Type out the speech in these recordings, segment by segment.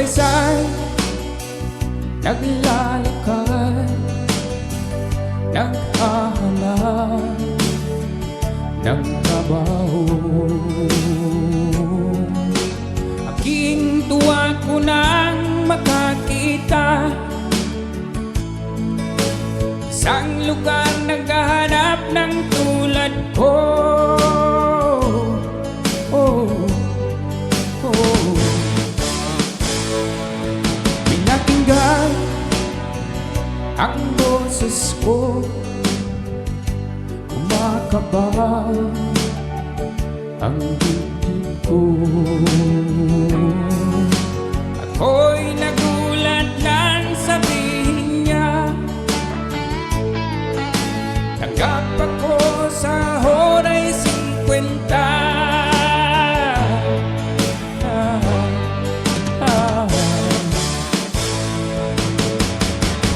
pagsaysay, naglalakad, naghahanap ng trabaho. Aking tuwa ko nang makakita isang lugar naghahanap ng tulad ko. Pinakinggan ang boses ko, kumakaba ang dibdib ko. Ako'y nagulat nang sabihin niya, tanggap ako sa horay 50.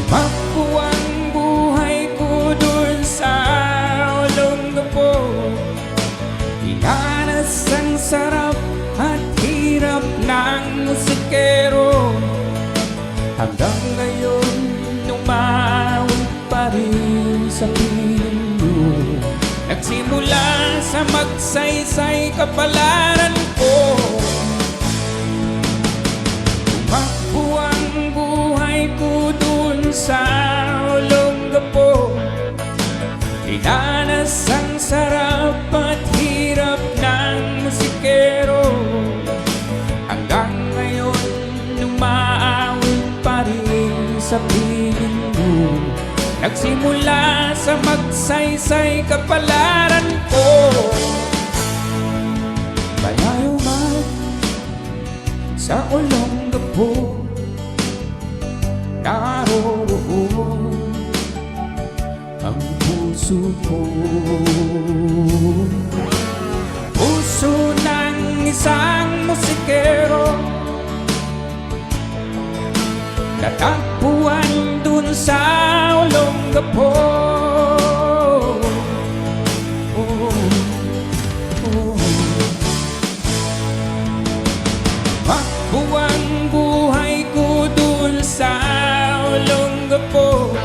Tumakbo ang buhay ko dun sa Olongapo. Dinanas ang sarap at hirap ng musikero. Hanggang ngayon umaawit pa rin sa piling mo. Nagsimula sa magsaysay kapalaran ko. Tumakbo ang buhay ko dun sa Olongapo. Dinanas ang sarap at hirap ng musikero. Hanggang ngayon umaawit pa rin sa piling mo. Nagsimula sa magsaysay kapalaran ko. Malayo man sa Olongapo, naroon ang puso ko. Puso ng isang musikero, natagpuan dun sa Olongapo. Takbo ang buhay ko dun sa Olongapo.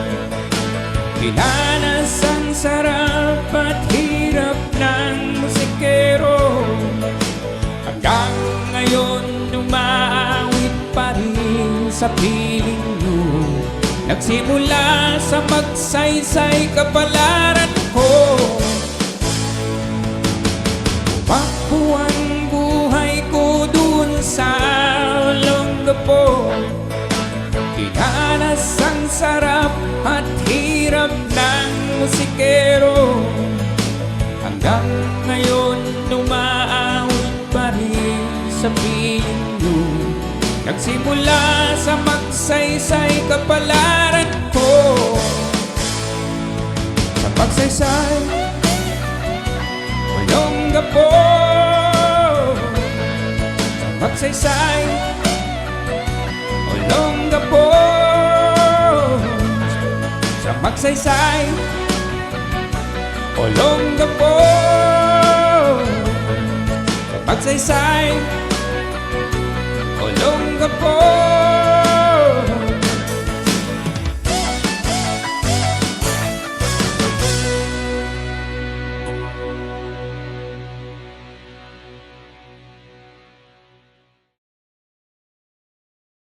Dinanas ang sarap at hirap ng musikero. Hanggang ngayon umaawit pa rin sa piling mo. Nagsimula sa magsaysay kapalaran ko. Tumakbo ang buhay ko dun sa Olongapo. Dinanas ang sarap at hirap ng musikero. Hanggang ngayon umaawit pa rin sa piling mo. Nagsimula sa magsaysay kapalaran ko. Sa pagsaysay Olongapo, sa pagsaysay Olongapo, sa magsaysay Olongapo, sa magsaysay Olongapo.